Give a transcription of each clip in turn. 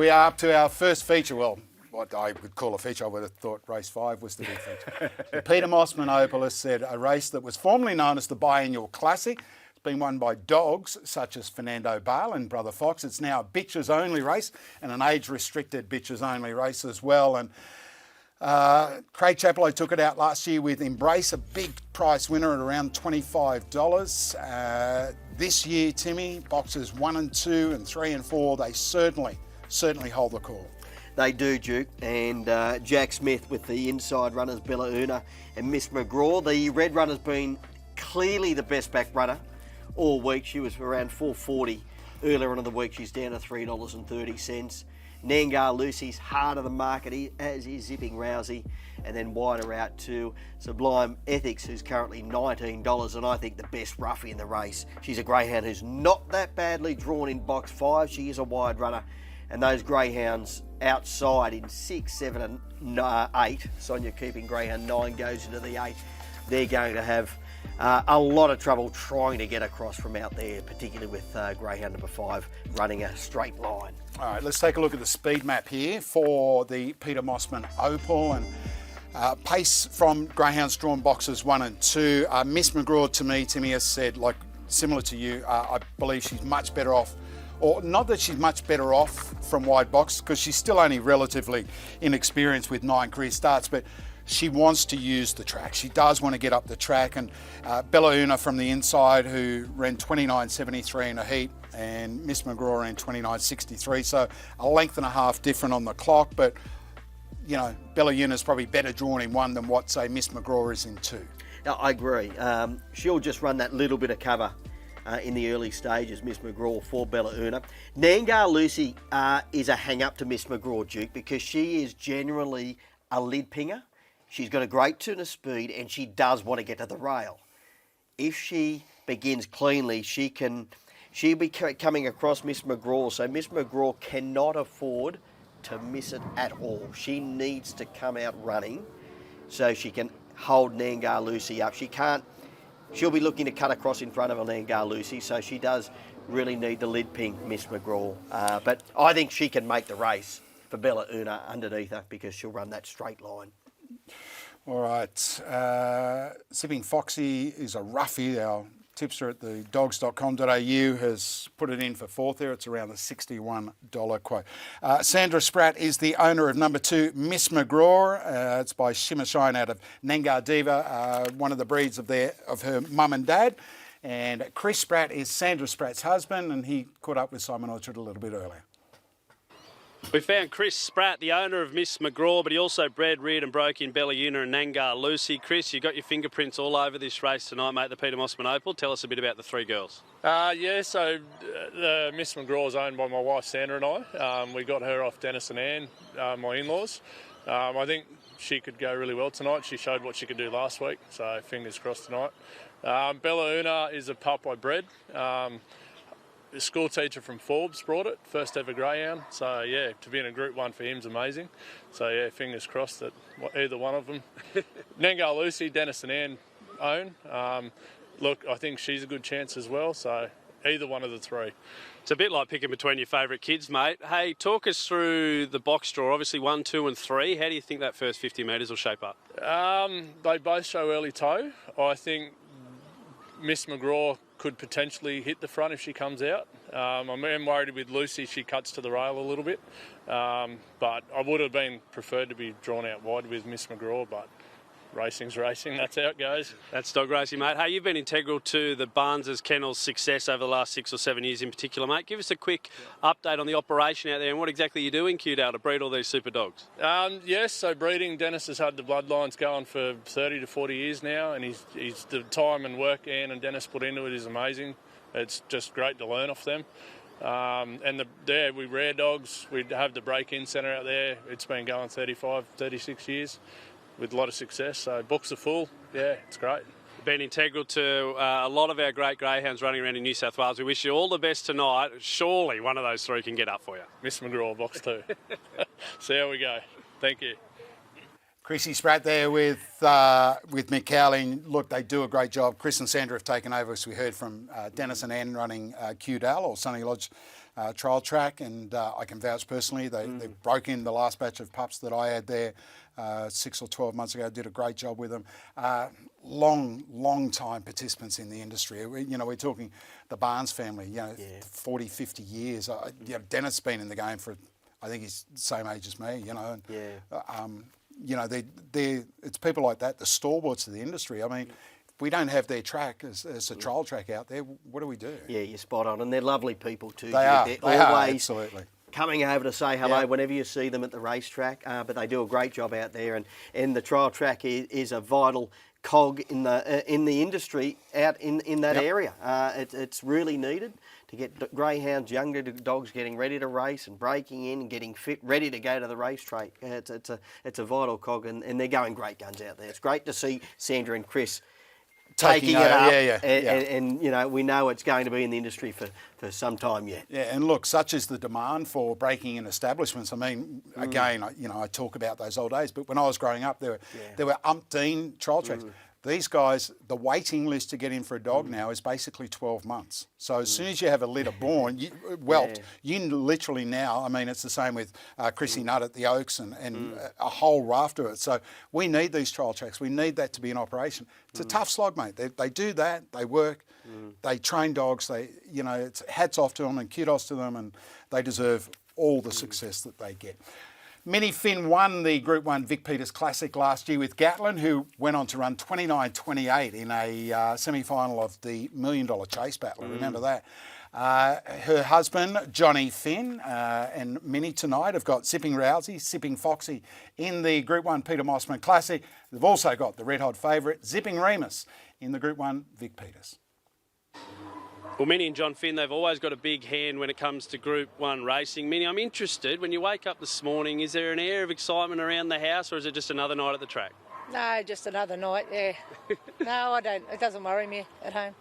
we are up to our first feature. Well, what I would call a feature. I would have thought race 5 was the big feature. So Peter Mosman Opal has said a race that was formerly known as the Biennial Classic. It's been won by dogs such as Fernando Bale and Brother Fox. It's now a bitches only race and an age-restricted bitches only race as well. And Craig Chapello took it out last year with Embrace, a big price winner at around $25. This year, Timmy, boxes 1 and 2 and 3 and 4, they certainly hold the call. They do, Duke, and Jack Smith with the inside runners, Bella Una and Miss McGraw. The red runner's been clearly the best back runner all week. She was around $4.40 earlier on in the week. She's down to $3.30. Nangar Lucy's heart of the market, as is Zipping Rousey, and then wider out to Sublime Ethics, who's currently $19, and I think the best roughie in the race. She's a greyhound who's not that badly drawn in box 5. She is a wide runner, and those greyhounds outside in 6, 7 and 8, Sonia keeping greyhound 9 goes into the 8, they're going to have a lot of trouble trying to get across from out there, particularly with greyhound number 5 running a straight line. All right, let's take a look at the speed map here for the Peter Mosman Opal, and pace from greyhounds drawn boxes 1 and 2. Miss McGraw, to me, Timmy has said, like similar to you, I believe she's much better off, or not that she's much better off from wide box, because she's still only relatively inexperienced with 9 career starts, but she wants to use the track. She does want to get up the track, and Bella Una from the inside, who ran 29.73 in a heat, and Miss McGraw ran 29.63, so a length and a half different on the clock, but you know, Bella Una's probably better drawn in 1 than what, say, Miss McGraw is in 2. No, I agree. She'll just run that little bit of cover in the early stages, Miss McGraw, for Bella Una. Nangar Lucy is a hang-up to Miss McGraw, Duke, because she is generally a lid pinger. She's got a great turn of speed, and she does want to get to the rail. If she begins cleanly, she'll be coming across Miss McGraw, so Miss McGraw cannot afford to miss it at all. She needs to come out running so she can hold Nangar Lucy up. She'll be looking to cut across in front of a Nangar Lucy, so she does really need the lid ping, Miss McGraw. But I think she can make the race for Bella Una underneath her, because she'll run that straight line. All right, Sipping Foxy is a roughie. Our tipster at the dogs.com.au has put it in for 4th there. It's around the $61 quote. Sandra Spratt is the owner of number 2, Miss McGraw. It's by Shimmer Shine out of Nangar Diva, one of the breeds of her mum and dad. And Chris Spratt is Sandra Spratt's husband, and he caught up with Simon Orchard a little bit earlier. We found Chris Spratt, the owner of Miss McGraw, but he also bred, reared and broke in Bella Una and Nangar Lucy. Chris, you got your fingerprints all over this race tonight, mate, the Peter Mosman Opal. Tell us a bit about the 3 girls. So Miss McGraw is owned by my wife Sandra and I. We got her off Dennis and Ann, my in-laws. I think she could go really well tonight. She showed what she could do last week, so fingers crossed tonight. Bella Una is a pup I bred. The school teacher from Forbes brought it, first ever greyhound. So yeah, to be in a Group 1 for him is amazing. So yeah, fingers crossed that either one of them. Nangar Lucy, Dennis and Ann own. Look, I think she's a good chance as well. So either one of the 3. It's a bit like picking between your favourite kids, mate. Hey, talk us through the box draw. Obviously 1, 2 and 3. How do you think that first 50 metres will shape up? They both show early toe. I think Miss McGraw could potentially hit the front if she comes out. I'm worried with Lucy, she cuts to the rail a little bit. But I would have been preferred to be drawn out wide with Miss McGraw, but racing's racing, that's how it goes. That's dog racing, mate. Hey, you've been integral to the Barnes' Kennels' success over the last 6 or 7 years in particular, mate. Give us a quick update on the operation out there and what exactly you do in Cudale to breed all these super dogs. Yes, so breeding, Dennis has had the bloodlines going for 30 to 40 years now, and he's the time and work Anne and Dennis put into it is amazing. It's just great to learn off them. We rare dogs. We have the break-in centre out there. It's been going 35, 36 years. With a lot of success, so books are full. Yeah, it's great. Been integral to a lot of our great greyhounds running around in New South Wales. We wish you all the best tonight. Surely one of those 3 can get up for you. Miss McGraw, box 2. See how we go. Thank you. Chrissy Spratt there with Mick Cowling. Look, they do a great job. Chris and Sandra have taken over, as we heard from Dennis and Ann running Cudale or Sunny Lodge trial track, and I can vouch personally, they broke in the last batch of pups that I had there 6 or 12 months ago, did a great job with them. Long time participants in the industry. We're talking the Barnes family, 40, 50 years. Dennis has been in the game for, I think he's the same age as me, it's people like that, the stalwarts of the industry. I mean, if we don't have their track as a trial track out there, what do we do? Yeah, you're spot on. And they're lovely people too. They are. They always are, absolutely. Coming over to say hello whenever you see them at the racetrack. But they do a great job out there. And the trial track is a vital cog in the industry out in that area. It's really needed to get greyhounds, younger dogs getting ready to race and breaking in and getting fit, ready to go to the racetrack. It's a vital cog, and they're going great guns out there. It's great to see Sandra and Chris taking it up, and we know it's going to be in the industry for some time yet. Yeah, and look, such is the demand for breaking in establishments. I mean, again, I talk about those old days, but when I was growing up, there were umpteen trial tracks. These guys, the waiting list to get in for a dog now is basically 12 months. So as soon as you have a litter born, you literally now, I mean, it's the same with Chrissy Nutt at the Oaks and a whole raft of it. So we need these trial tracks. We need that to be in operation. It's a tough slog, mate. They do that. They work. They train dogs. It's hats off to them and kudos to them, and they deserve all the success that they get. Minnie Finn won the Group 1 Vic Peters Classic last year with Gatlin, who went on to run 29.28 in a semi-final of the $1 Million Chase Battle. Remember that. Her husband, Johnny Finn, and Minnie tonight have got Zipping Rousey, Sipping Foxy in the Group 1 Peter Mosman Classic. They've also got the red-hot favourite, Zipping Remus, in the Group 1 Vic Peters. Well, Minnie and John Finn, they've always got a big hand when it comes to Group 1 racing. Minnie, I'm interested, when you wake up this morning, is there an air of excitement around the house, or is it just another night at the track? No, just another night, yeah. No, I don't. It doesn't worry me at home.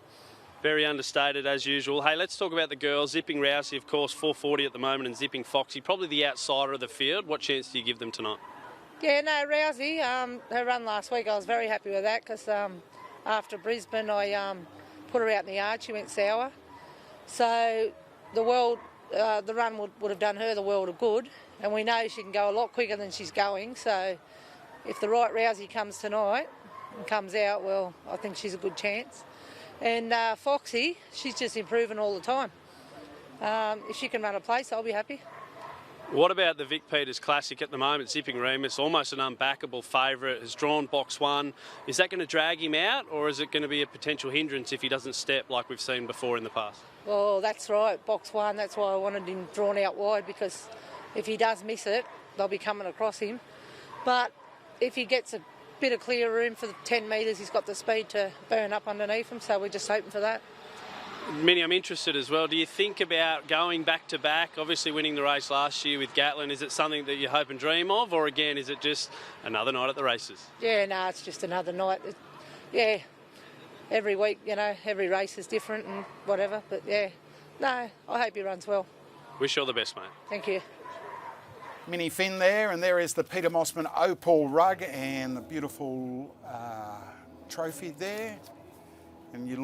Very understated as usual. Hey, let's talk about the girls. Zipping Rousey, of course, 440 at the moment, and Zipping Foxy, probably the outsider of the field. What chance do you give them tonight? Yeah, no, Rousey, her run last week, I was very happy with that because after Brisbane, I put her out in the yard. She went sour. So the run would have done her the world of good, and we know she can go a lot quicker than she's going. So if the right Rousey comes tonight and comes out, well, I think she's a good chance. And Foxy, she's just improving all the time. If she can run a place, I'll be happy. What about the Vic Peters Classic at the moment? Zipping Remus, almost an unbackable favourite, has drawn box 1. Is that going to drag him out, or is it going to be a potential hindrance if he doesn't step like we've seen before in the past? Well, that's right, box 1. That's why I wanted him drawn out wide, because if he does miss it, they'll be coming across him. But if he gets a bit of clear room for the 10 metres, he's got the speed to burn up underneath him, so we're just hoping for that. Minnie, I'm interested as well. Do you think about going back-to-back, obviously winning the race last year with Gatlin? Is it something that you hope and dream of, or again, is it just another night at the races? Yeah, no, it's just another night. Every week, every race is different and whatever, but yeah, no, I hope he runs well. Wish you all the best, mate. Thank you. Minnie Finn there, and there is the Peter Mosman Opal rug and the beautiful trophy there. And you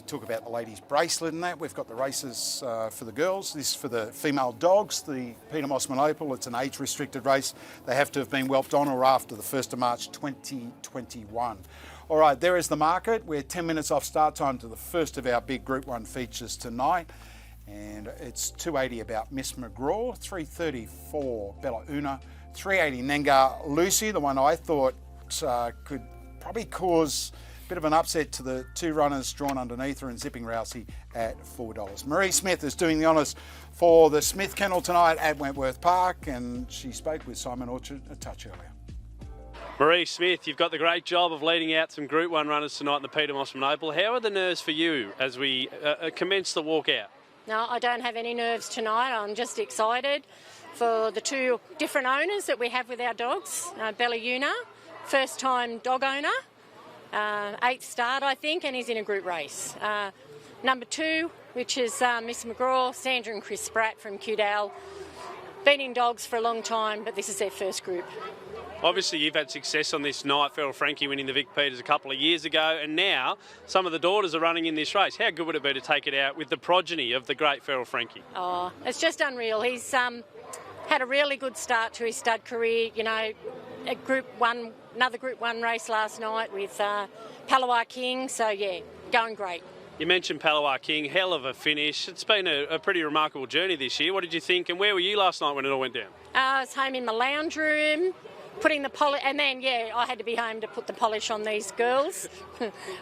talk about the ladies' bracelet and that. We've got the races for the girls. This for the female dogs, the Peter Mosman Opal. It's an age-restricted race. They have to have been whelped on or after the 1st of March 2021. All right, there is the market. We're 10 minutes off start time to the first of our big Group 1 features tonight. And it's $2.80 about Miss McGraw, $3.30 for Bella Una, $3.80 Nengar Lucy, the one I thought could probably cause bit of an upset to the two runners drawn underneath her, and Zipping Rousey at $4. Marie Smith is doing the honours for the Smith Kennel tonight at Wentworth Park, and she spoke with Simon Orchard a touch earlier. Marie Smith, you've got the great job of leading out some Group 1 runners tonight in the Peter Mosman Opal. How are the nerves for you as we commence the walkout? No, I don't have any nerves tonight. I'm just excited for the two different owners that we have with our dogs. Bella Una, first time dog owner. 8th start, I think, and he's in a group race. Number 2, which is Miss McGraw, Sandra and Chris Spratt from Cudal. Been in dogs for a long time, but this is their first group. Obviously, you've had success on this night, Feral Frankie winning the Vic Peters a couple of years ago, and now some of the daughters are running in this race. How good would it be to take it out with the progeny of the great Feral Frankie? Oh, it's just unreal. He's had a really good start to his stud career. You know, another Group 1 race last night with Palawa King. So, yeah, going great. You mentioned Palawa King, hell of a finish. It's been a pretty remarkable journey this year. What did you think, and where were you last night when it all went down? I was home in my lounge room, putting the polish, and then, yeah, I had to be home to put the polish on these girls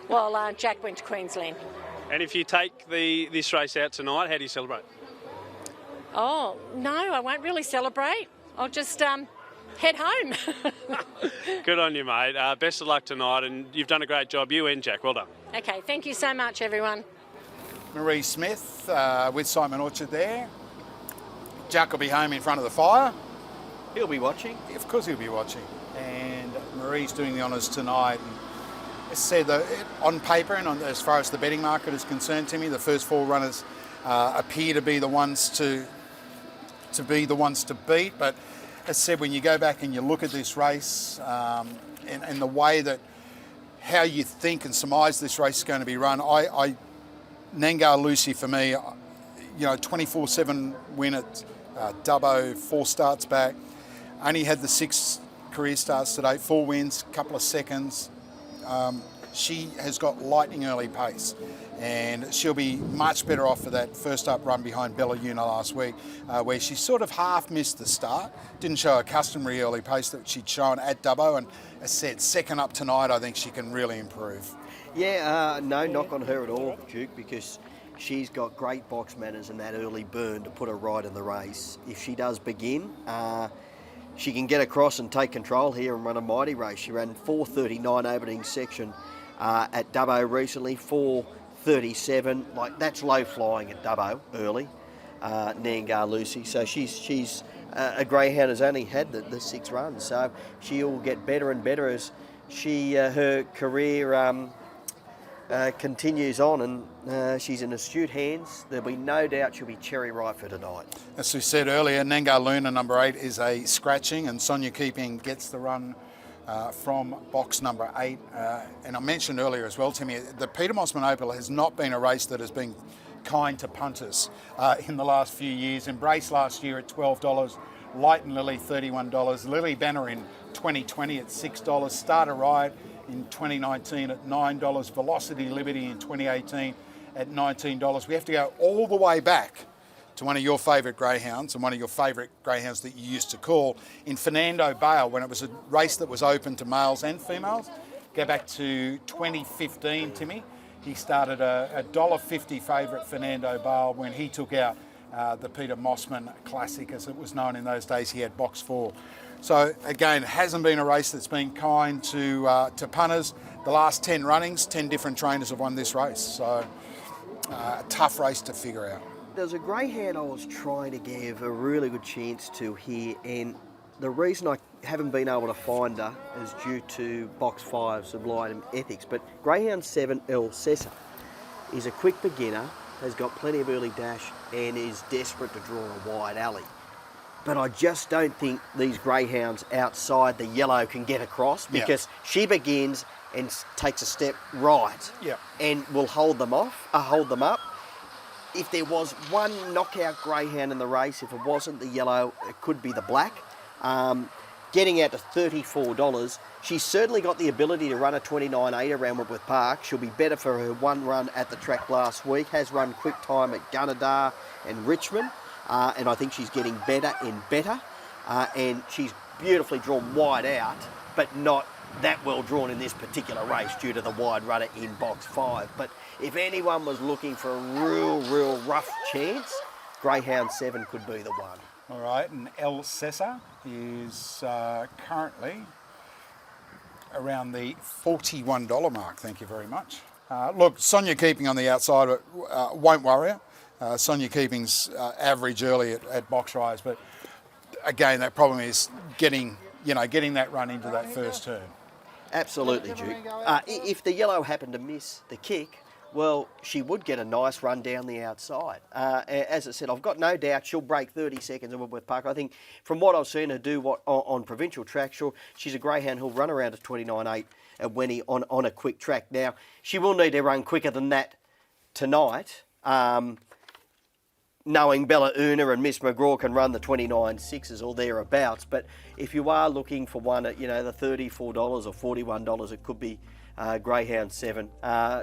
while Jack went to Queensland. And if you take this race out tonight, how do you celebrate? Oh, no, I won't really celebrate. I'll just head home. Good on you, mate. Best of luck tonight, and you've done a great job. You and Jack, well done. Okay, thank you so much, everyone. Marie Smith with Simon Orchard there. Jack will be home in front of the fire. He'll be watching. Of course he'll be watching. And Marie's doing the honours tonight. And as I said, on paper and as far as the betting market is concerned, Timmy, the first 4 runners appear to be the ones to beat. But as I said, when you go back and you look at this race and the way that how you think and surmise this race is going to be run, Nangar Lucy for me, 24/7 win at Dubbo, 4 starts back. Only had the 6 career starts today, 4 wins, couple of seconds. She has got lightning early pace, and she'll be much better off for that first up run behind Bella Una last week, where she sort of half missed the start. Didn't show a customary early pace that she'd shown at Dubbo, and as I said, second up tonight, I think she can really improve. Yeah, no knock on her at all, Duke, because she's got great box manners and that early burn to put her right in the race. If she does begin, she can get across and take control here and run a mighty race. She ran 4:39 opening section at Dubbo recently, 4:37. Like, that's low flying at Dubbo early, Nangar Lucy. So she's a greyhound has only had the 6 runs, so she'll get better and better as her career continues on, and she's in astute hands. There'll be no doubt she'll be cherry ripe for tonight. As we said earlier, Nangar Luna number 8 is a scratching, and Sonia Keeping gets the run from box number 8. And I mentioned earlier as well, Timmy, the Peter Mosman Opal has not been a race that has been kind to punters in the last few years. Embrace last year at $12, Light and Lily $31, Lily Banner in 2020 at $6, Starter Ride in 2019 at $9, Velocity Liberty in 2018 at $19. We have to go all the way back to one of your favourite greyhounds and one of your favourite greyhounds that you used to call in Fernando Bale, when it was a race that was open to males and females. Go back to 2015, Timmy. He started a $1.50 favourite, Fernando Bale, when he took out the Peter Mosman Classic, as it was known in those days. He had box 4. So again, it hasn't been a race that's been kind to punters. The last 10 runnings, 10 different trainers have won this race. So a tough race to figure out. There's a greyhound I was trying to give a really good chance to here, and the reason I haven't been able to find her is due to box 5, Sublime Ethics. But greyhound 7, El Cesar, is a quick beginner, has got plenty of early dash, and is desperate to draw a wide alley. But I just don't think these greyhounds outside the yellow can get across, because she begins and takes a step right and will hold them up. If there was one knockout greyhound in the race, if it wasn't the yellow, it could be the black. Getting out to $34, she's certainly got the ability to run a 29.8 around Whitworth Park. She'll be better for her one run at the track last week. Has run quick time at Gunnedah and Richmond. And I think she's getting better and better. And she's beautifully drawn wide out, but not that well drawn in this particular race due to the wide runner in box 5. But if anyone was looking for a real rough chance, greyhound 7 could be the one. All right, and El Cesar is currently around the $41 mark. Thank you very much. Look, Sonia Keeping on the outside won't worry her. Sonia Keeping's average early at box rise, but again, that problem is getting that run into that first turn. Absolutely, Duke. If the yellow happened to miss the kick, Well, she would get a nice run down the outside. As I said, I've got no doubt she'll break 30 seconds at Woodworth Park. I think from what I've seen her do on provincial track, sure, she's a greyhound who'll run around a 29.8 at Wenny on a quick track. Now, she will need to run quicker than that tonight, knowing Bella Una and Miss McGraw can run the 29.6s or thereabouts. But if you are looking for one at, the $34 or $41, it could be Greyhound 7.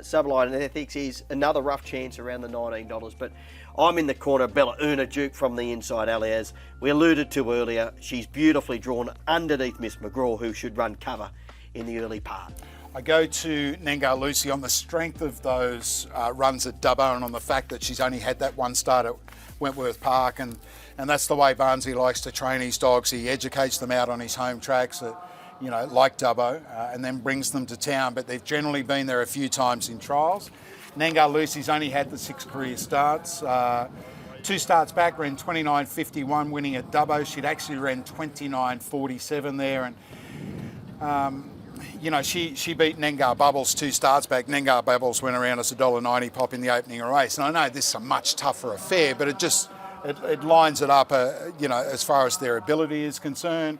Sublime Ethics is another rough chance around the $19, but I'm in the corner of Bella Una Duke from the inside alley. As we alluded to earlier, she's beautifully drawn underneath Miss McGraw, who should run cover in the early part. I go to Nengar Lucy on the strength of those runs at Dubbo and on the fact that she's only had that one start at Wentworth Park, and that's the way Barnsley likes to train his dogs. He educates them out on his home tracks, like Dubbo, and then brings them to town, but they've generally been there a few times in trials. Nengar Lucy's only had the 6 career starts. 2 starts back, ran 29.51, winning at Dubbo. She'd actually ran 29.47 there, and she beat Nengar Bubbles 2 starts back. Nengar Bubbles went around as $1.90 pop in the opening race. And I know this is a much tougher affair, but it lines it up, as far as their ability is concerned.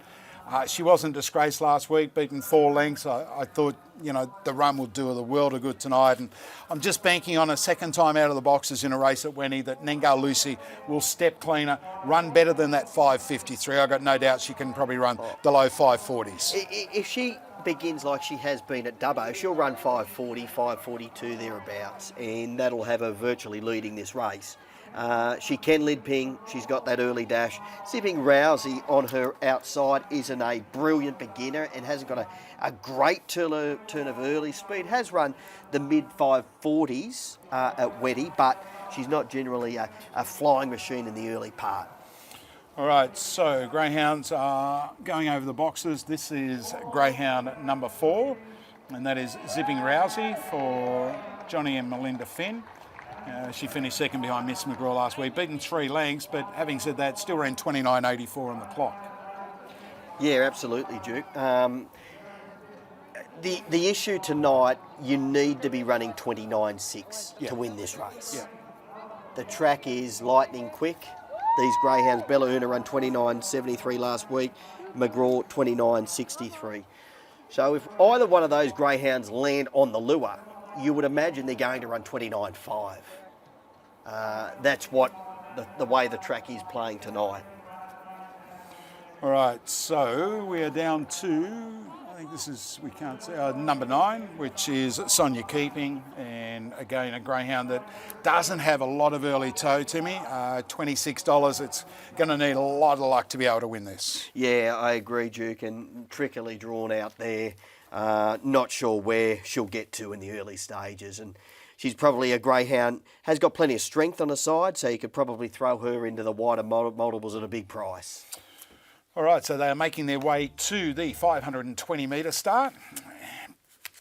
She wasn't disgraced last week, beaten 4 lengths. I thought, the run will do her the world of good tonight. And I'm just banking on a second time out of the boxes in a race at Wenny that Nengar Lucy will step cleaner, run better than that 5.53. I've got no doubt she can probably run the low 5.40s. If she begins like she has been at Dubbo, she'll run 5.40, 5.42 thereabouts, and that'll have her virtually leading this race. She can lid ping, she's got that early dash. Zipping Rousey on her outside isn't a brilliant beginner and hasn't got a great turn of early speed. Has run the mid 5.40s at Weddy, but she's not generally a flying machine in the early part. All right, so greyhounds are going over the boxes. This is greyhound number 4, and that is Zipping Rousey for Johnny and Melinda Finn. She finished second behind Miss McGraw last week, beaten 3 lengths, but having said that, still ran 29.84 on the clock. Yeah, absolutely, Duke. The issue tonight, you need to be running 29.6 to win this race. Yeah. The track is lightning quick. These greyhounds, Bella Una run 29.73 last week, McGraw 29.63. So if either one of those greyhounds land on the lure, you would imagine they're going to run 29.5. That's what the way the track is playing tonight. All right, so we are down to, I think this is, we can't see, number 9, which is Sonia Keeping, and again a greyhound that doesn't have a lot of early toe to me. $26, it's going to need a lot of luck to be able to win this. Yeah, I agree, Duke, and trickily drawn out there. Not sure where she'll get to in the early stages, and she's probably a greyhound, has got plenty of strength on the side, so you could probably throw her into the wider multiples at a big price. All right, so they are making their way to the 520 metre start.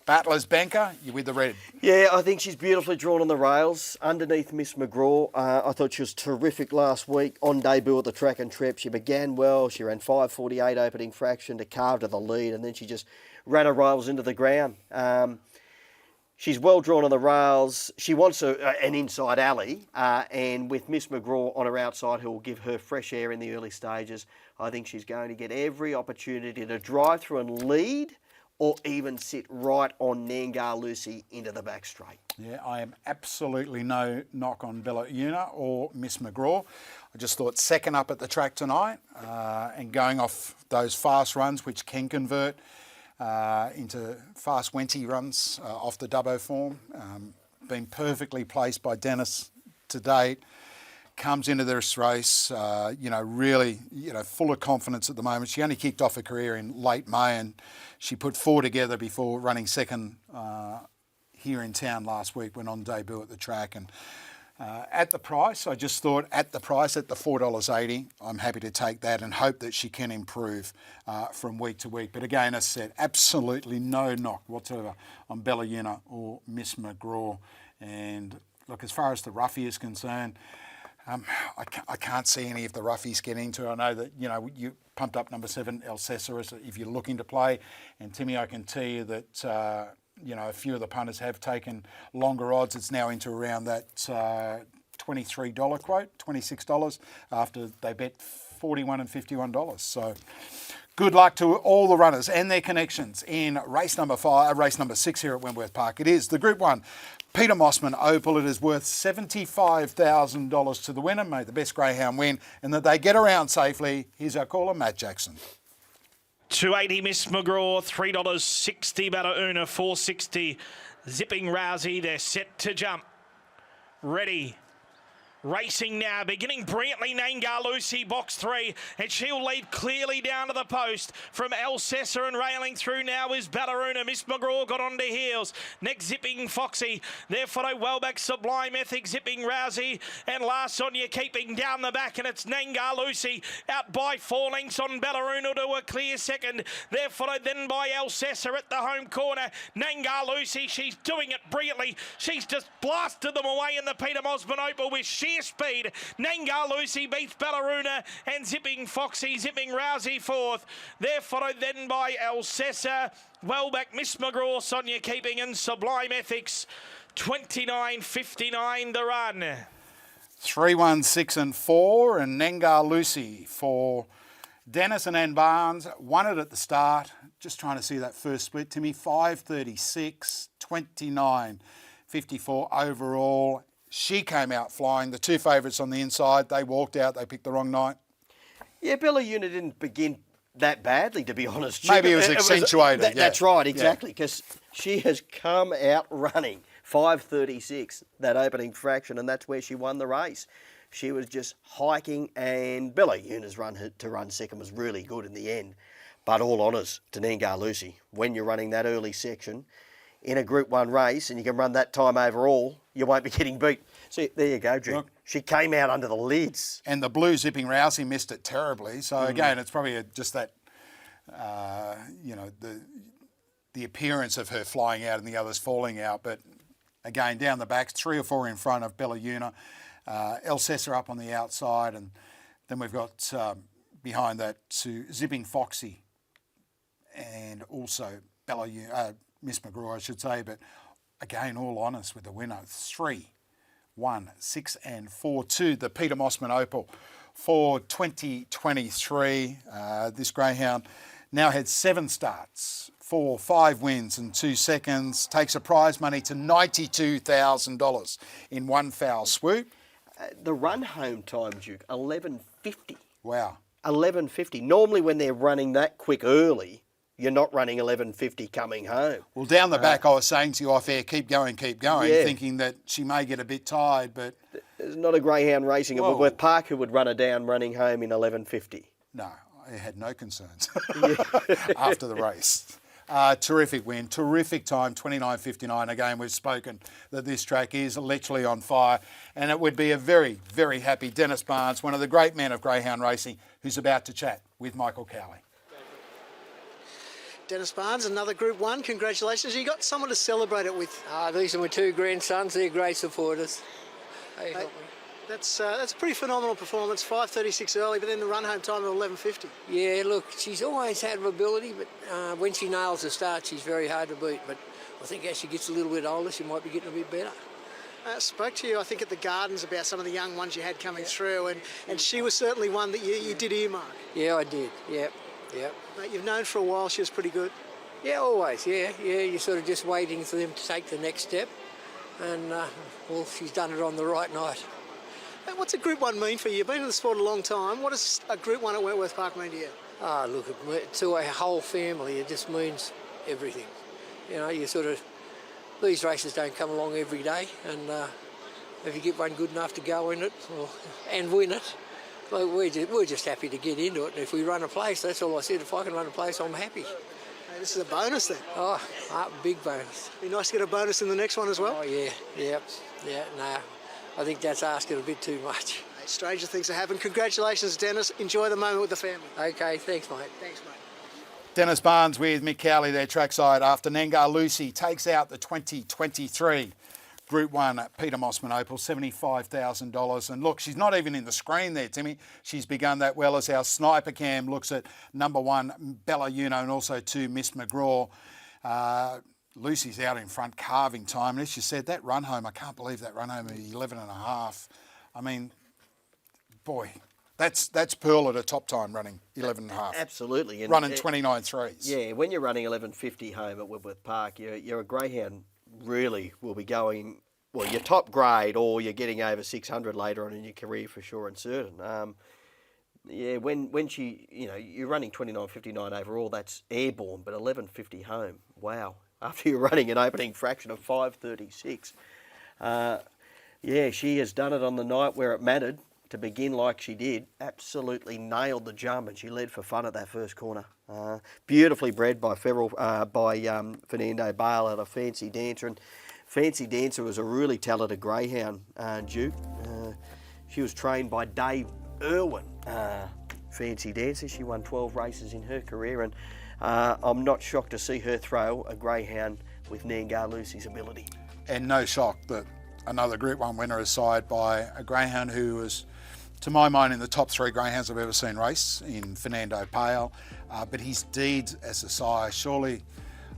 Battler's Banker, you're with the red. Yeah, I think she's beautifully drawn on the rails underneath Miss McGraw. I thought she was terrific last week on debut at the track and trip. She began well. She ran 5.48 opening fraction to carve to the lead, and then she just ran her rivals into the ground. She's well drawn on the rails. She wants an inside alley, and with Miss McGraw on her outside, who will give her fresh air in the early stages, I think she's going to get every opportunity to drive through and lead, or even sit right on Nengar Lucy into the back straight. Yeah, I am absolutely no knock on Bella Una or Miss McGraw. I just thought second up at the track tonight, and going off those fast runs, which can convert into fast Wenty runs off the Dubbo form. Been perfectly placed by Dennis to date. Comes into this race, really, full of confidence at the moment. She only kicked off her career in late May, and she put 4 together before running second here in town last week, went on debut at the track. And at the price, I just thought at the $4.80, I'm happy to take that and hope that she can improve from week to week. But again, as I said, absolutely no knock whatsoever on Bella Una or Miss McGraw. And look, as far as the roughie is concerned, I can't see any of the roughies getting into. I know that, you pumped up number 7, Alcessorus, if you're looking to play. And Timmy, I can tell you that a few of the punters have taken longer odds. It's now into around that $23 quote, $26 after they bet $41 and $51. So good luck to all the runners and their connections in race number 6 here at Wentworth Park. It is the Group 1 Peter Mosman Opal. It is worth $75,000 to the winner. May the best greyhound win and that they get around safely. Here's our caller, Matt Jackson. $2.80 Miss McGraw, $3.60 Badauna, $4.60 Zipping Rousey. They're set to jump. Ready. Racing now, beginning brilliantly, Nangar Lucy, box 3, and she'll lead clearly down to the post from Alcessa, and railing through now is Ballerina. Miss McGraw got onto heels. Next, Zipping Foxy. There followed well back Sublime Ethic, Zipping Rousey, and last Sonia keeping down the back, and it's Nangar Lucy out by 4 lengths on Ballerina to a clear second. There followed then by Alcessa at the home corner. Nangar Lucy, she's doing it brilliantly. She's just blasted them away in the Peter Mosman Opal with sheer speed. Nangar Lucy beats Ballerina and Zipping Foxy, Zipping Rousey fourth. There followed then by Alcessa, well back Miss McGraw, Sonia Keeping and Sublime Ethics. 29.59 the run. 3, 1, 6 and 4 and Nangar Lucy for Dennis and Ann Barnes. Won it at the start. Just trying to see that first split, Timmy. 5.36, 29.54 overall. She came out flying. The 2 favourites on the inside, they walked out. They picked the wrong night. Yeah, Ballerina didn't begin that badly, to be honest. Maybe it was accentuated. That's right, exactly, because she has come out running 5.36, that opening fraction, and that's where she won the race. She was just hiking, and Ballerina's run to run second was really good in the end. But all honours to Nangar Lucy. When you're running that early section in a Group 1 race and you can run that time overall, you won't be getting beat. See, there you go, Drew. Look, she came out under the lids. And the blue Zipping Rousey missed it terribly. So again, it's probably just that, the appearance of her flying out and the others falling out. But again, down the backs, 3 or 4 in front of Ballerina. Alcessa up on the outside. And then we've got behind that to Zipping Foxy and also Miss McGraw, I should say. But again, all honest with the winner. 3, 1, 6 and 4 to the Peter Mosman Opal for 2023. This greyhound now had 7 starts, 5 wins and 2 seconds. Takes a prize money to $92,000 in one foul swoop. The run home time, Duke, 11.50. Wow. 11.50. Normally when they're running that quick early, you're not running 11.50 coming home. Well, down the back, I was saying to you off air, keep going, thinking that she may get a bit tired, but... There's not a greyhound racing at Wentworth Park who would run her down running home in 11.50. No, I had no concerns after the race. Terrific win, terrific time, 29.59. Again, we've spoken that this track is literally on fire, and it would be a very, very happy Dennis Barnes, one of the great men of greyhound racing, who's about to chat with Michael Cowley. Dennis Barnes, another Group 1. Congratulations. You got someone to celebrate it with. These are my 2 grandsons. They're great supporters. They help me. That's a pretty phenomenal performance. 5.36 early, but then the run home time of 11.50. Yeah, look, she's always had ability, but when she nails the start, she's very hard to beat. But I think as she gets a little bit older, she might be getting a bit better. I spoke to you, I think, at the Gardens about some of the young ones you had coming through, and she was certainly one that you did earmark. Yeah, I did. Yep. Mate, you've known for a while she was pretty good. Yeah, always. Yeah. You're sort of just waiting for them to take the next step, and she's done it on the right night. Mate, what's a Group 1 mean for you? You've been in the sport a long time. What does a Group 1 at Wentworth Park mean to you? Look, to a whole family, it just means everything. You know, these races don't come along every day, and if you get one good enough to go in it and win it, look, we're just happy to get into it. And if we run a place, that's all I said. If I can run a place, I'm happy. Hey, this is a bonus then. Big bonus. Be nice to get a bonus in the next one as well. Oh yeah. No, I think that's asking a bit too much. Hey, stranger things have happened. Congratulations, Dennis. Enjoy the moment with the family. Okay, thanks, mate. Thanks, mate. Dennis Barnes with Mick Cowley there trackside after Nangar Lucy takes out the 2023 Group 1 Peter Mosman Opal, $75,000. And look, she's not even in the screen there, Timmy. She's begun that well as our sniper cam looks at number 1, Bella Uno, and also 2, Miss McGraw. Lucy's out in front carving time. And as you said, that run home, I can't believe that run home at 11 and a half. I mean, boy, that's Pearl at a top time running 11 and a half. Absolutely. And running 29.3s. Yeah, when you're running 11.50 home at Whitworth Park, you're a greyhound really will be going, well, you're top grade or you're getting over 600 later on in your career for sure and certain. Yeah, when she, you're running 29.59 overall, that's airborne, but 11.50 home, wow. After you're running an opening fraction of 5.36. Yeah, she has done it on the night where it mattered to begin like she did. Absolutely nailed the jump, and she led for fun at that first corner. Beautifully bred by Fernando Bale at a Fancy Dancer, and Fancy Dancer was a really talented greyhound, Duke. She was trained by Dave Irwin. Fancy Dancer, she won 12 races in her career, and I'm not shocked to see her throw a greyhound with Nangar Lucy's ability. And no shock that another Group 1 winner is sired by a greyhound who was, to my mind, in the top 3 greyhounds I've ever seen race, in Fernando Pale. But his deeds as a sire, surely,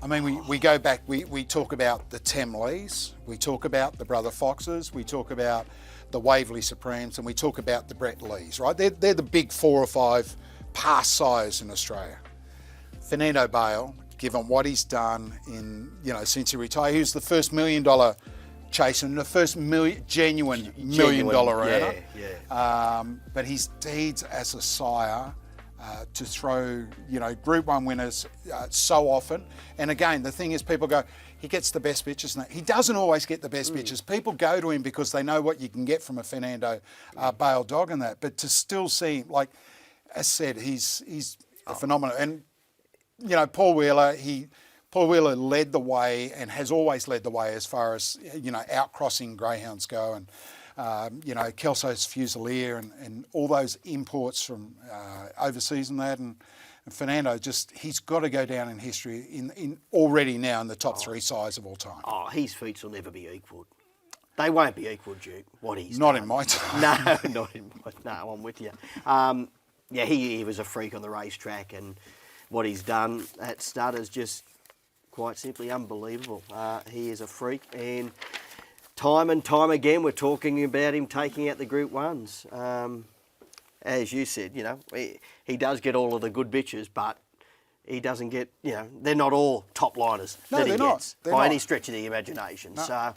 I mean, we go back, we talk about the Tem Lees, we talk about the Brother Foxes, we talk about the Waverley Supremes, and we talk about the Brett Lees, right? They're the big 4 or 5 past sires in Australia. Fernando Bale, given what he's done in, since he retired, he was the first $1 million chaser and the first genuine $1 million earner. Yeah. But his deeds as a sire to throw, Group 1 winners so often. And again, the thing is, people go, he gets the best bitches. No, he doesn't always get the best bitches. People go to him because they know what you can get from a Fernando Bale dog and that. But to still see, like, as said, he's phenomenal. And, Paul Wheeler led the way and has always led the way as far as, outcrossing greyhounds go. And, Kelso's Fusilier and all those imports from overseas and that. And Fernando, he's got to go down in history in already now in the top 3 sires of all time. Oh, his feats will never be equalled. They won't be equalled, Duke, what he's Not done. in my time. No, not in my No, I'm with you. Yeah, he was a freak on the racetrack, and what he's done at stud is just quite simply unbelievable. He is a freak, and time again we're talking about him taking out the Group 1s. As you said, he does get all of the good bitches, but he doesn't get, they're not all top liners that he gets by any stretch of the imagination. No. So,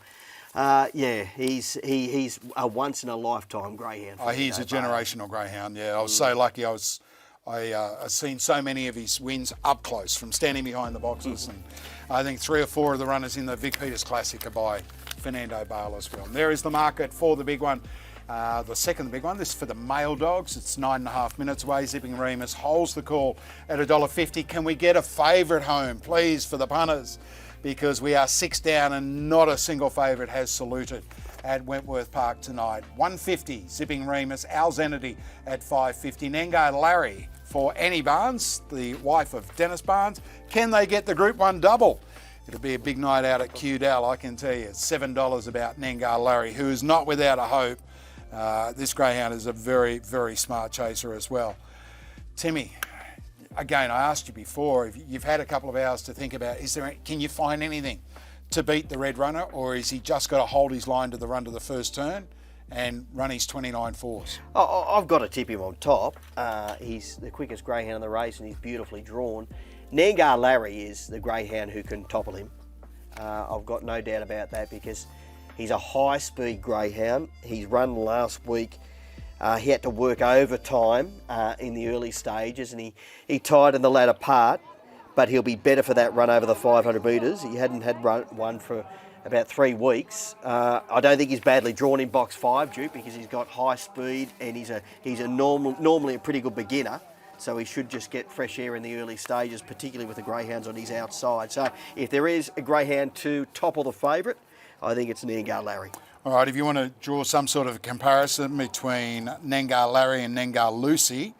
yeah, he's a once in a lifetime greyhound. He's a generational greyhound. Yeah, I was so lucky. I've seen so many of his wins up close from standing behind the boxes, and I think 3 or 4 of the runners in the Vic Peters Classic are by Fernando Bale as well. And there is the market for the big one. The second big one, this is for the male dogs. It's 9.5 minutes away. Zipping Remus holds the call at $1.50. Can we get a favourite home, please, for the punters? Because we are 6 down and not a single favourite has saluted at Wentworth Park tonight. $1.50, Zipping Remus. Al Zenity at $5.50. Nengar Larry for Annie Barnes, the wife of Dennis Barnes. Can they get the Group 1 double? It'll be a big night out at Qdal, I can tell you. $7 about Nengar Larry, who is not without a hope. This greyhound is a very, very smart chaser as well. Timmy, again, I asked you before, if you've had a couple of hours to think about, can you find anything to beat the red runner, or is he just got to hold his line to the run to the first turn and run his 29.4s? I've got to tip him on top. He's the quickest greyhound in the race, and he's beautifully drawn. Nengar Larry is the greyhound who can topple him. I've got no doubt about that, because he's a high-speed greyhound. He's run last week. He had to work overtime in the early stages, and he tied in the latter part, but he'll be better for that run over the 500 metres. He hadn't had one for about 3 weeks. I don't think he's badly drawn in box 5, Duke, because he's got high speed, and he's normally a pretty good beginner. So he should just get fresh air in the early stages, particularly with the greyhounds on his outside. So if there is a greyhound to topple the favourite, I think it's Nengar Larry. All right, if you want to draw some sort of a comparison between Nengar Larry and Nengar Lucy,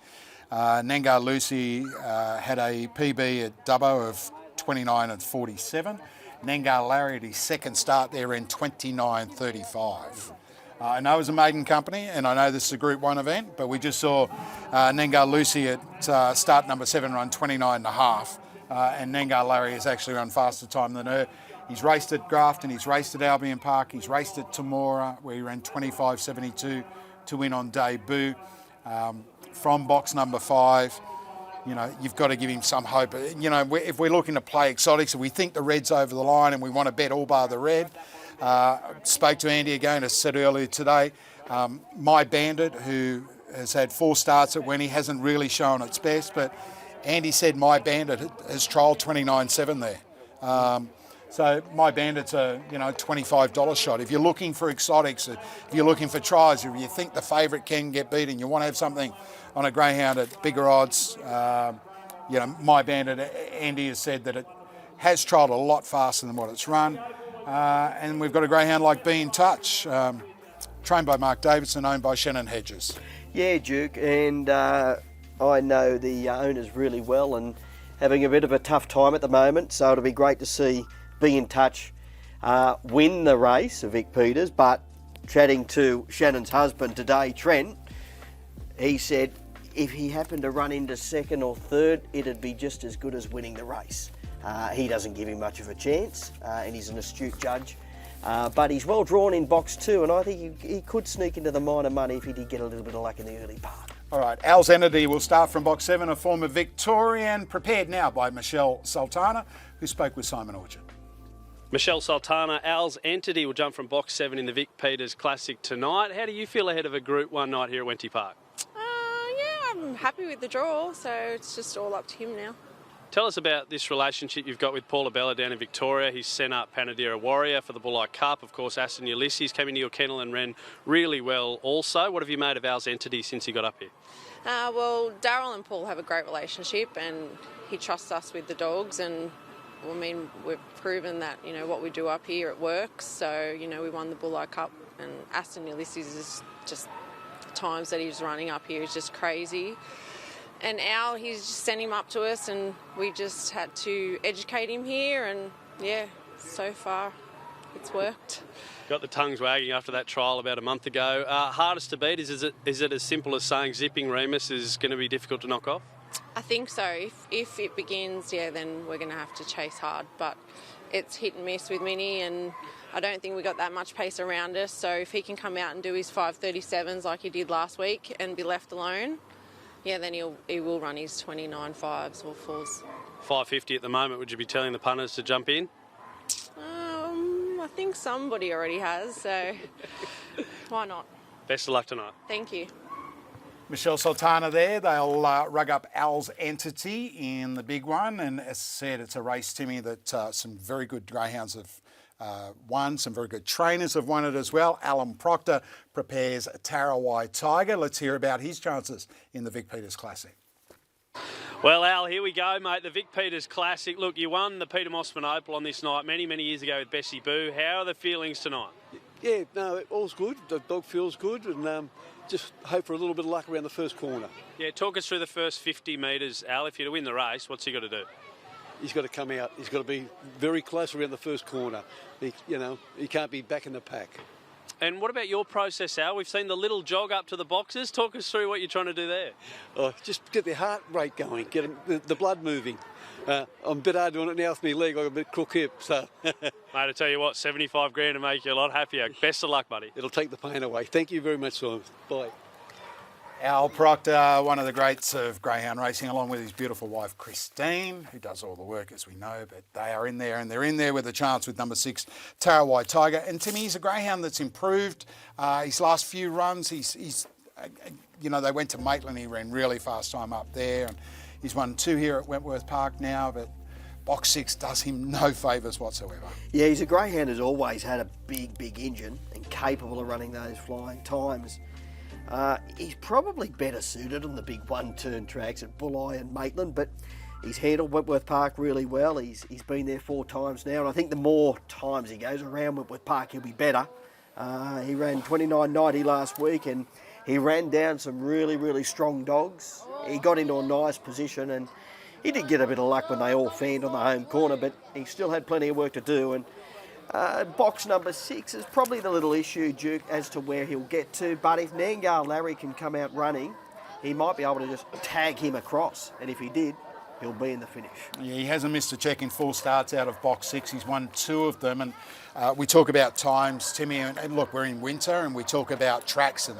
Nengar Lucy had a PB at Dubbo of 29.47. Nengar Larry at his second start there in 29.35. I know it was a maiden company, and I know this is a Group 1 event, but we just saw Nengar Lucy at start number 7 run 29.5, and Nengar Larry has actually run faster time than her. He's raced at Grafton, he's raced at Albion Park, he's raced at Temora, where he ran 25.72 to win on debut. From box number 5, you know, you've got to give him some hope. You know, if we're looking to play exotics, if we think the red's over the line and we want to bet all bar the red, spoke to Andy again, as said earlier today. My Bandit, who has had 4 starts at Wenny, hasn't really shown its best, but Andy said My Bandit has trialled 29.7 there. So My Bandit's a $25 shot. If you're looking for exotics, if you're looking for tries, if you think the favourite can get beaten, you want to have something on a greyhound at bigger odds, My Bandit, Andy has said that it has trialled a lot faster than what it's run. And we've got a greyhound like Be In Touch, trained by Mark Davidson, owned by Shannon Hedges. Yeah, Duke, and I know the owners really well and having a bit of a tough time at the moment, so it'll be great to see Be In Touch win the race of Vic Peters. But chatting to Shannon's husband today, Trent, he said if he happened to run into second or third, it'd be just as good as winning the race. He doesn't give him much of a chance, and he's an astute judge. But he's well drawn in box 2, and I think he could sneak into the minor money if he did get a little bit of luck in the early part. All right, Al's Entity will start from box 7, a former Victorian, prepared now by Michelle Sultana, who spoke with Simon Orchard. Michelle Sultana, Al's Entity will jump from box 7 in the Vic Peters Classic tonight. How do you feel ahead of a Group 1 night here at Wenty Park? I'm happy with the draw, so it's just all up to him now. Tell us about this relationship you've got with Paula Bella down in Victoria. He's sent up Panadera Warrior for the Bulleye Cup. Of course, Aston Ulysses came into your kennel and ran really well also. What have you made of Al's Entity since he got up here? Well, Daryl and Paul have a great relationship, and he trusts us with the dogs, and I mean, we've proven that, what we do up here, it works. So, we won the Bulleye Cup, and Aston Ulysses is just, the times that he's running up here is just crazy. And Al, he's just sent him up to us, and we just had to educate him here, and yeah, so far it's worked. Got the tongues wagging after that trial about a month ago. Hardest to beat, is it as simple as saying Zipping Remus is going to be difficult to knock off? I think so. If it begins, then we're going to have to chase hard. But it's hit and miss with Minnie, and I don't think we got that much pace around us. So if he can come out and do his 5.37s like he did last week and be left alone, then he will run his 29 5s or 4s. 5.50 at the moment. Would you be telling the punters to jump in? I think somebody already has, so why not? Best of luck tonight. Thank you. Michelle Sultana there. They'll rug up Al's Entity in the big one. And as I said, it's a race, Timmy, that some very good greyhounds have won. Some very good trainers have won it as well. Alan Proctor prepares Tarawai Tiger. Let's hear about his chances in the Vic Peters Classic. Well, Al, here we go, mate. The Vic Peters Classic. Look, you won the Peter Mosman Opal on this night many, many years ago with Bessie Boo. How are the feelings tonight? Yeah, no, all's good. The dog feels good, and just hope for a little bit of luck around the first corner. Yeah, talk us through the first 50 metres, Al. If you're to win the race, what's he got to do? He's got to come out. He's got to be very close around the first corner. He can't be back in the pack. And what about your process, Al? We've seen the little jog up to the boxes. Talk us through what you're trying to do there. Oh, just get the heart rate going, get the blood moving. I'm a bit hard doing it now with my leg. I've got a bit crook hip, so... Mate, I tell you what, 75 grand to make you a lot happier. Best of luck, buddy. It'll take the pain away. Thank you very much, Simon. Bye. Al Proctor, one of the greats of greyhound racing, along with his beautiful wife Christine, who does all the work, as we know, but they are in there, and they're in there with a chance with number 6, Tarawai Tiger. And Timmy, he's a greyhound that's improved. His last few runs, they went to Maitland, he ran really fast time up there, and he's won 2 here at Wentworth Park now, but box 6 does him no favours whatsoever. Yeah, he's a greyhound who's always had a big engine and capable of running those flying times. He's probably better suited on the big one-turn tracks at Bulleye and Maitland, but he's handled Wentworth Park really well. He's been there 4 times now, and I think the more times he goes around Wentworth Park, he'll be better. He ran 29.90 last week, and he ran down some really strong dogs. He got into a nice position, and he did get a bit of luck when they all fanned on the home corner, but he still had plenty of work to do. And box number 6 is probably the little issue, Duke, as to where he'll get to. But if Nangar Larry can come out running, he might be able to just tag him across. And if he did, he'll be in the finish. Yeah, he hasn't missed a check in 4 starts out of box 6. He's won 2 of them. And we talk about times, Timmy, and look, we're in winter and we talk about tracks, and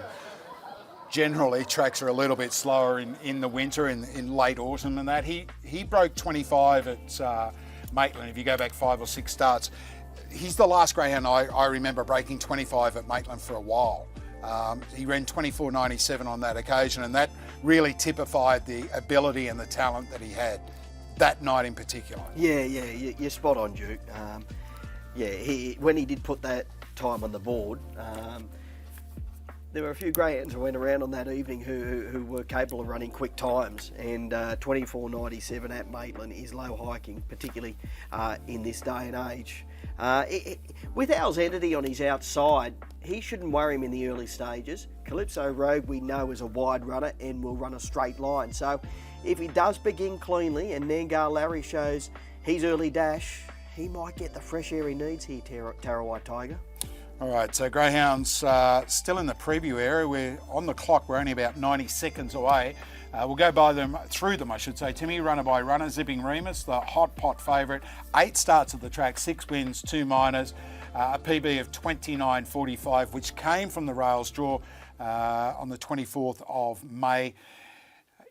generally tracks are a little bit slower in the winter, in late autumn and that. He broke 25 at Maitland, if you go back 5 or 6 starts. He's the last greyhound I remember breaking 25 at Maitland for a while. He ran 24.97 on that occasion, and that really typified the ability and the talent that he had that night in particular. Yeah, you're spot on, Duke. When he did put that time on the board, there were a few greyhounds who went around on that evening who were capable of running quick times, and 24.97 at Maitland is low hiking, particularly in this day and age. With Al's entity on his outside, he shouldn't worry him in the early stages. Calypso Rogue we know is a wide runner and will run a straight line, so if he does begin cleanly and Nangar Larry shows his early dash, he might get the fresh air he needs here, Tarawai Tiger. All right, so greyhounds still in the preview area. We're on the clock. We're only about 90 seconds away. We'll go through them, I should say. Timmy, runner by runner. Zipping Remus, the hot pot favourite. 8 starts at the track, 6 wins, 2 minors. A PB of 29.45, which came from the rails draw on the 24th of May.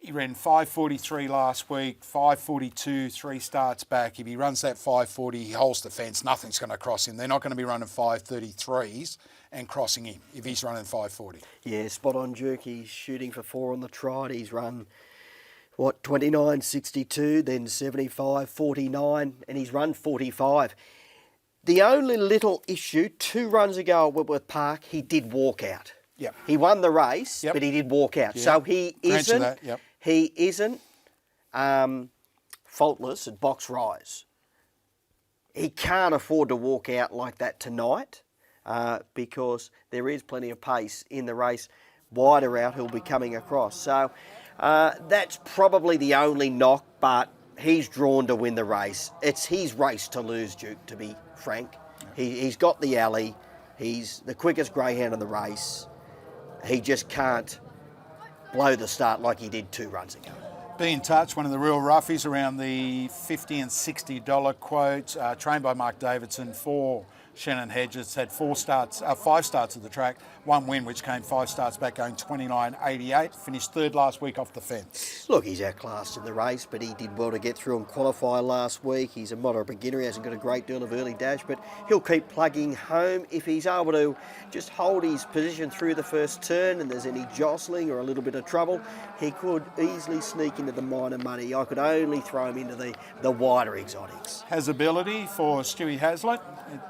He ran 5.43 last week, 5.42, 3 starts back. If he runs that 5.40, he holds the fence. Nothing's going to cross him. They're not going to be running 5.33s and crossing him if he's running 5.40. Yeah, spot on, Duke. He's shooting for 4 on the trot. He's run, 29.62, then 75.49, and he's run 45. The only little issue, 2 runs ago at Whitworth Park, he did walk out. Yep. He won the race, but he did walk out. Yep. So he isn't. That, yep. He isn't faultless at box rise. He can't afford to walk out like that tonight because there is plenty of pace in the race. Wider out, he'll be coming across. So that's probably the only knock, but he's drawn to win the race. It's his race to lose, Duke, to be frank. He's got the alley. He's the quickest greyhound in the race. He just can't blow the start like he did 2 runs ago. Be in touch, one of the real roughies around the $50 and $60 quotes, trained by Mark Davidson for Shannon Hedges, had 5 starts at the track, 1 win, which came 5 starts back, going 29.88. Finished 3rd last week off the fence. Look, he's outclassed in the race, but he did well to get through and qualify last week. He's a moderate beginner. He hasn't got a great deal of early dash, but he'll keep plugging home. If he's able to just hold his position through the first turn and there's any jostling or a little bit of trouble, he could easily sneak into the minor money. I could only throw him into the wider exotics. Has ability for Stewie Hazlitt.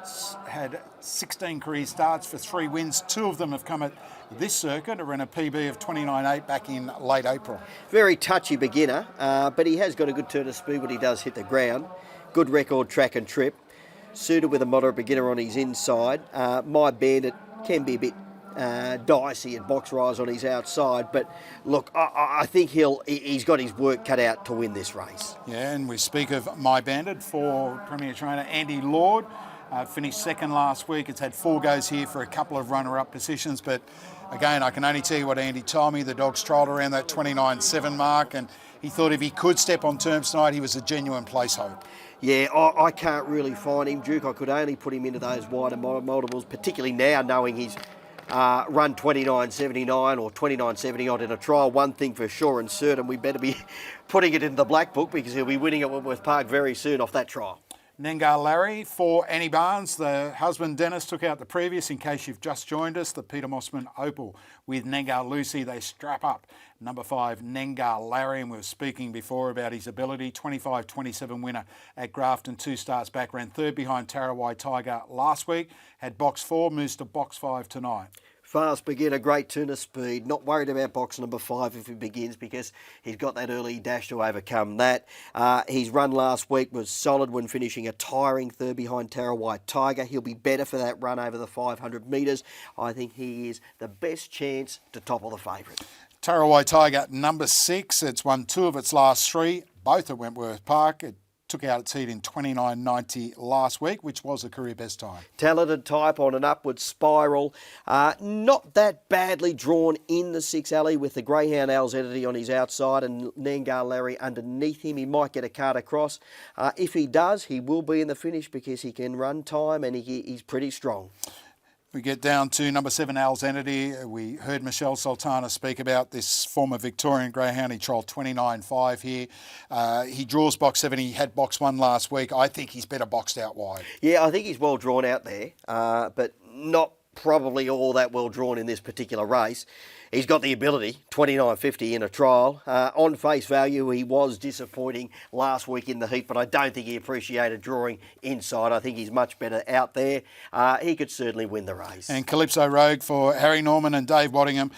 It's had 16 career starts for 3 wins. 2 of them have come at this circuit. It ran a PB of 29.8 back in late April. Very touchy beginner, but he has got a good turn of speed when he does hit the ground. Good record track and trip. Suited with a moderate beginner on his inside. My Bandit can be a bit dicey at box rise on his outside, but look, I think he's got his work cut out to win this race. Yeah, and we speak of My Bandit for Premier Trainer Andy Lord. Finished 2nd last week. It's had 4 goes here for a couple of runner-up positions, but again, I can only tell you what Andy told me. The dog's trialled around that 29.7 mark, and he thought if he could step on terms tonight, he was a genuine place hope. Yeah, I can't really find him, Duke. I could only put him into those wider multiples, particularly now knowing he's run 29.79 or 29.70 odd in a trial. One thing for sure and certain, we better be putting it in the black book because he'll be winning at Whitworth Park very soon off that trial. Nangar Larry for Annie Barnes. The husband Dennis took out the previous. In case you've just joined us, the Peter Mosman Opal with Nangar Lucy. They strap up number 5 Nangar Larry, and we were speaking before about his ability. 25-27 winner at Grafton, 2 starts back, ran 3rd behind Tarawai Tiger last week. Had box 4, moves to box 5 tonight. Fast beginner, great turn of speed. Not worried about box number 5 if he begins because he's got that early dash to overcome that. His run last week was solid when finishing a tiring 3rd behind Tarawai Tiger. He'll be better for that run over the 500 metres. I think he is the best chance to topple the favourite. Tarawai Tiger, number 6. It's won 2 of its last 3, both at Wentworth Park. It took out its heat in 29.90 last week, which was a career best time. Talented type on an upward spiral. Not that badly drawn in the 6 alley with the Greyhound Alzentity on his outside and Nangar Larry underneath him. He might get a card across. If he does, he will be in the finish because he can run time and he's pretty strong. We get down to number 7, Alzentity. We heard Michelle Sultana speak about this former Victorian greyhound. He trialled 29.5 here. He draws box 7. He had box 1 last week. I think he's better boxed out wide. Yeah, I think he's well drawn out there, but not probably all that well drawn in this particular race. He's got the ability, 29.50 in a trial. On face value, he was disappointing last week in the heat, but I don't think he appreciated drawing inside. I think he's much better out there. He could certainly win the race. And Calypso Rogue for Harry Norman and Dave Waddingham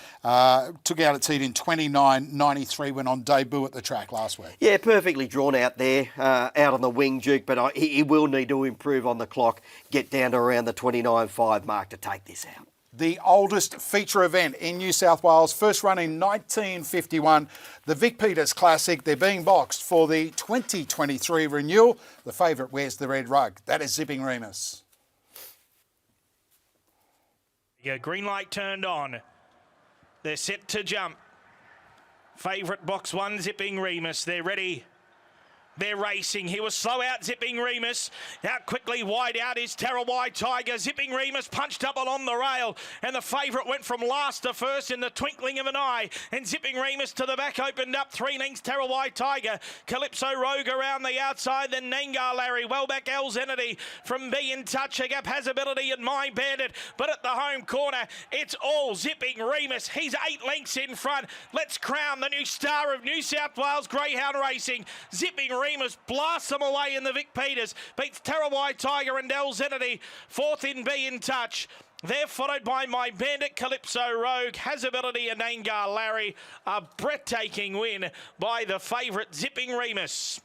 took out its heat in 29.93 when on debut at the track last week. Yeah, perfectly drawn out there, out on the wing, Duke, but he will need to improve on the clock, get down to around the 29.5 mark to take this out. The oldest feature event in New South Wales, first run in 1951, the Vic Peters Classic. They're being boxed for the 2023 renewal. The favourite wears the red rug. That is Zipping Remus. Yeah, green light turned on. They're set to jump. Favourite box 1, Zipping Remus. They're ready. They're racing. He was slow out, Zipping Remus. Out quickly, wide out is Terrawhite Tiger. Zipping Remus punched up along the rail, and the favourite went from last to first in the twinkling of an eye. And Zipping Remus to the back opened up 3 lengths, Terrawhite Tiger. Calypso Rogue around the outside, then Nangar Larry. Well back Alzentity from Be in Touch. A gap has ability at My Bandit, but at the home corner, it's all Zipping Remus. He's 8 lengths in front. Let's crown the new star of New South Wales Greyhound Racing. Zipping Remus blasts them away in the Vic Peters. Beats Terrawhite Tiger and Alzentity. 4th in Be in Touch. They're followed by My Bandit, Calypso Rogue, Has Ability and Nangar Larry. A breathtaking win by the favourite Zipping Remus.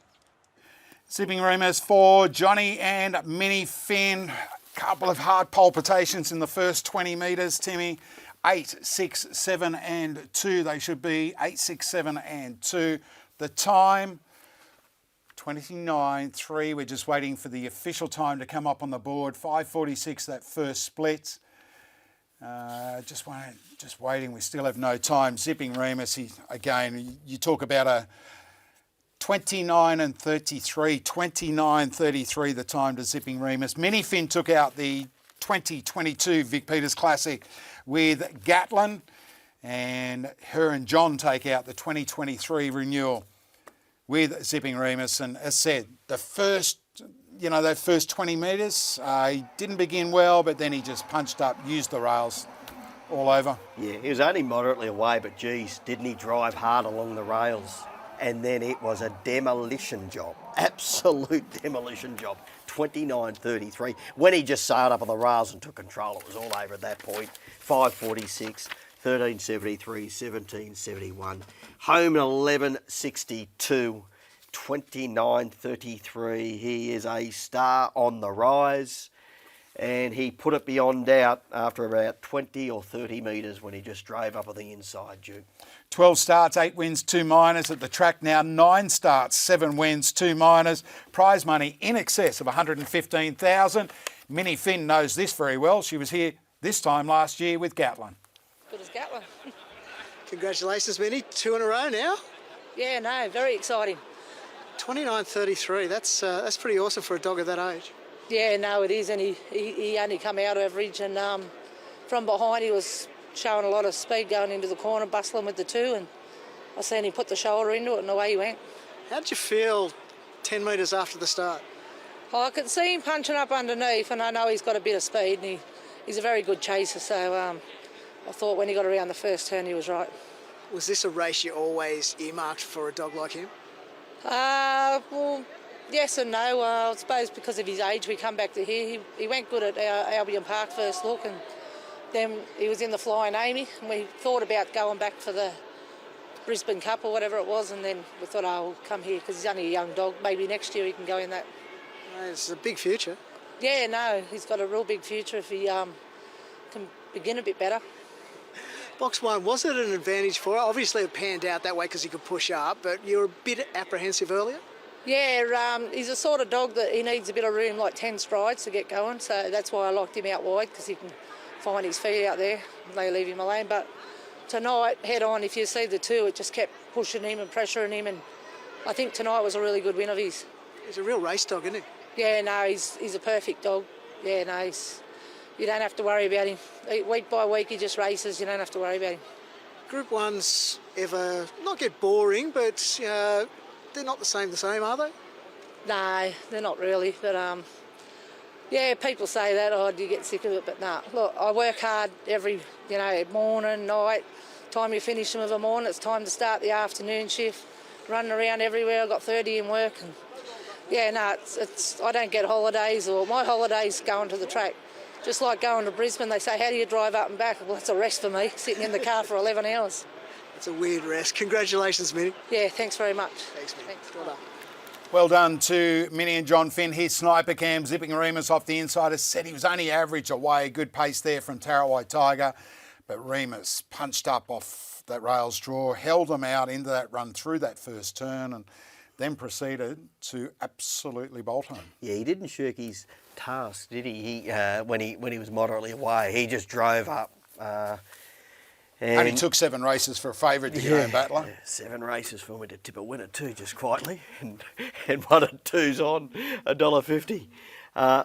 Zipping Remus for Johnny and Minnie Finn. Couple of hard palpitations in the first 20 metres, Timmy. 8, 6, 7 and 2. They should be 8, 6, 7 and 2. The time, 29.3. We're just waiting for the official time to come up on the board. 5:46, that first split. Just waiting. We still have no time. Zipping Remus, again, you talk about a 29.33. 29.33 the time to Zipping Remus. Minnie Finn took out the 2022 Vic Peters Classic with Gatlin, and her and John take out the 2023 renewal with Zipping Remus. And as said, the first, that first 20 metres, he didn't begin well, but then he just punched up, used the rails all over. Yeah, he was only moderately away, but geez, didn't he drive hard along the rails? And then it was a demolition job, absolute demolition job. 29.33. When he just sailed up on the rails and took control, it was all over at that point. 5:46. 13.73, 17.71. Home 11.62, 29.33. He is a star on the rise, and he put it beyond doubt after about 20 or 30 metres when he just drove up on the inside, Duke. 12 starts, 8 wins, 2 minors at the track now. 9 starts, 7 wins, 2 minors. Prize money in excess of $115,000. Minnie Finn knows this very well. She was here this time last year with Gatlin. Good as Gatlin. Congratulations, Minnie. 2 in a row now. Yeah, no, very exciting. 29.33. That's pretty awesome for a dog of that age. Yeah, no, it is, and he only come out average, and from behind he was showing a lot of speed going into the corner, bustling with the 2, and I seen him put the shoulder into it, and away he went. How did you feel 10 metres after the start? Oh, I could see him punching up underneath, and I know he's got a bit of speed, and he's a very good chaser, so I thought when he got around the first turn he was right. Was this a race you always earmarked for a dog like him? Well, yes and no. I suppose because of his age we come back to here. He went good at Albion Park first look, and then he was in the Flying Amy, and we thought about going back for the Brisbane Cup or whatever it was, and then we thought, we'll come here because he's only a young dog. Maybe next year he can go in that. It's a big future. Yeah, no, he's got a real big future if he can begin a bit better. Box 1, was it an advantage for it? Obviously it panned out that way because he could push up, but you were a bit apprehensive earlier? Yeah, he's a sort of dog that he needs a bit of room, like 10 strides to get going. So that's why I locked him out wide, because he can find his feet out there. They leave him alone. But tonight, head on, if you see the two, it just kept pushing him and pressuring him. And I think tonight was a really good win of his. He's a real race dog, isn't he? Yeah, no, he's a perfect dog. Yeah, no, you don't have to worry about him. Week by week, he just races. You don't have to worry about him. Group 1s ever not get boring, but they're not the same, are they? No, they're not really. But yeah, people say that, oh, do you get sick of it? But nah, look, I work hard every, morning, night. Time you finish them of a morning, it's time to start the afternoon shift. Running around everywhere. I've got 30 in work, and yeah, no, it's I don't get holidays, or my holidays going to the track. Just like going to Brisbane, they say, how do you drive up and back? Well, it's a rest for me, sitting in the car for 11 hours. It's a weird rest. Congratulations, Minnie. Yeah, thanks very much. Thanks, Minnie. Thanks. Well done. Well done to Minnie and John Finn. His sniper cam, zipping Remus off the inside, said he was only average away. Good pace there from Tarawai Tiger. But Remus punched up off that rails draw, held him out into that run through that first turn, and then proceeded to absolutely bolt home. Yeah, he didn't shirk his task, did he? When he was moderately away, he just drove up. And only took 7 races for a favourite to go battler. 7 races for me to tip a winner too, just quietly, and 1 and 2's on $1.50.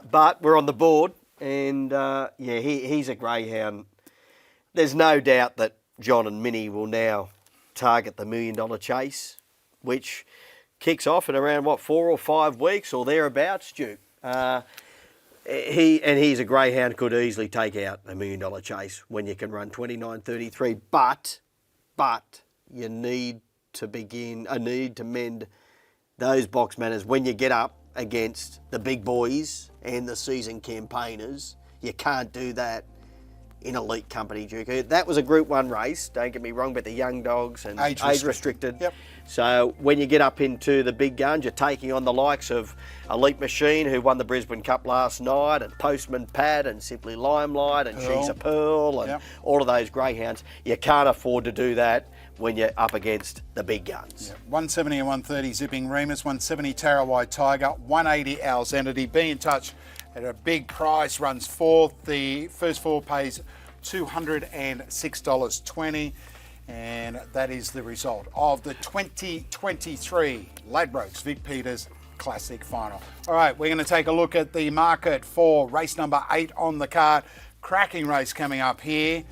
But we're on the board, and he's a greyhound. There's no doubt that John and Minnie will now target the $1 million chase, which kicks off in around 4 or 5 weeks or thereabouts, Duke. He's a greyhound, could easily take out a $1 million chase when you can run 29.33. But you need to mend those box manners when you get up against the big boys and the seasoned campaigners. You can't do that in elite company, Duke. That was a Group 1 race, don't get me wrong, but the young dogs and age restricted. Yep. So when you get up into the big guns, you're taking on the likes of Elite Machine, who won the Brisbane Cup last night, and Postman Pat, and Simply Limelight, and She's a Pearl, and all of those greyhounds. You can't afford to do that when you're up against the big guns. Yep. 170 and 130 zipping Remus, 170 Tarawai Tiger, 180 Al's Entity. Be in touch at a big price, runs 4th. The first 4 pays $206.20. And that is the result of the 2023 Ladbrokes Vic Peters Classic Final. All right, we're going to take a look at the market for race number 8 on the card. Cracking race coming up here.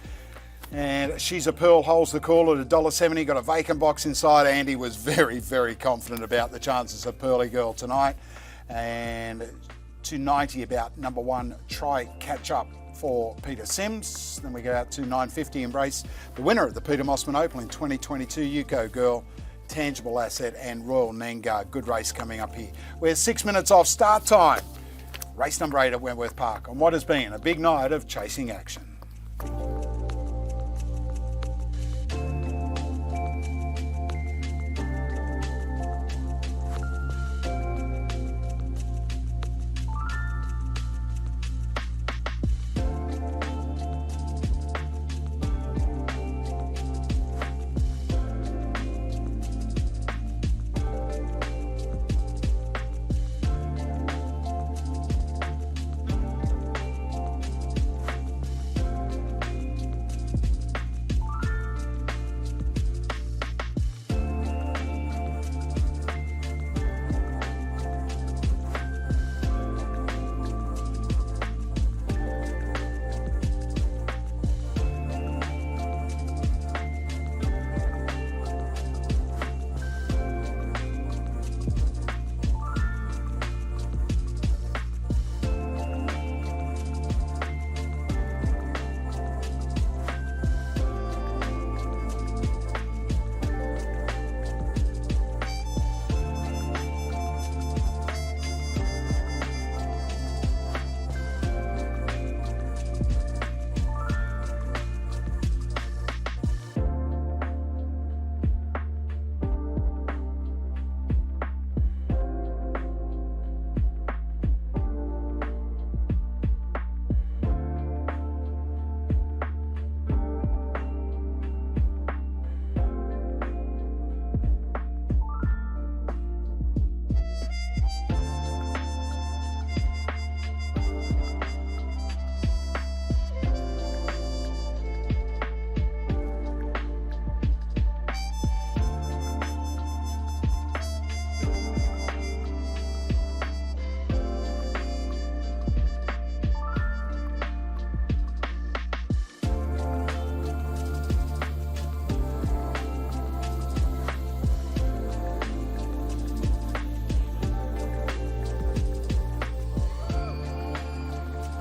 And She's a Pearl holds the call at $1.70. Got a vacant box inside. Andy was very, very confident about the chances of Pearly Girl tonight. And $2.90 about number 1, Try Catch Up for Peter Sims. Then we go out to $9.50, Embrace the winner of the Peter Mosman Opal in 2022, Yuko Girl, Tangible Asset, and Royal Nangar. Good race coming up here. We're 6 minutes off start time. Race number 8 at Wentworth Park on what has been a big night of chasing action.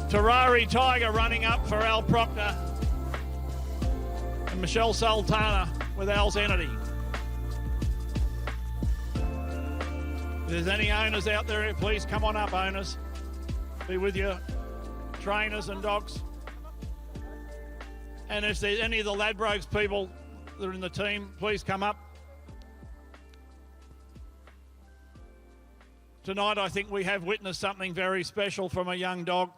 Terrari Tiger running up for Al Proctor. And Michelle Sultana with Al's Entity. If there's any owners out there, please come on up, owners. Be with your trainers and dogs. And if there's any of the Ladbrokes people that are in the team, please come up. Tonight, I think we have witnessed something very special from a young dog.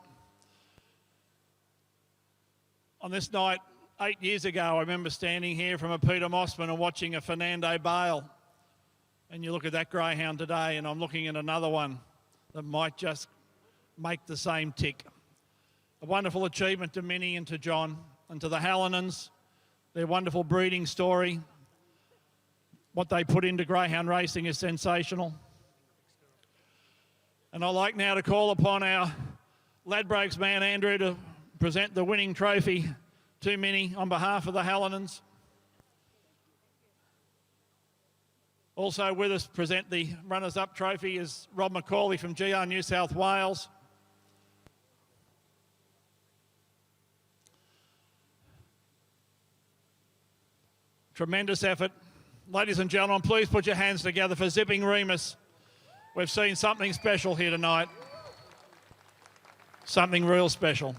On this night, 8 years ago, I remember standing here from a Peter Mosman and watching a Fernando Bale. And you look at that greyhound today, and I'm looking at another one that might just make the same tick. A wonderful achievement to Minnie and to John and to the Hallinans, their wonderful breeding story. What they put into greyhound racing is sensational. And I'd like now to call upon our Ladbrokes man, Andrew, to present the winning trophy to Minnie on behalf of the Hallinans. Also with us, present the runners-up trophy is Rob McCauley from GR New South Wales. Tremendous effort. Ladies and gentlemen, please put your hands together for Zipping Remus. We've seen something special here tonight. Something real special.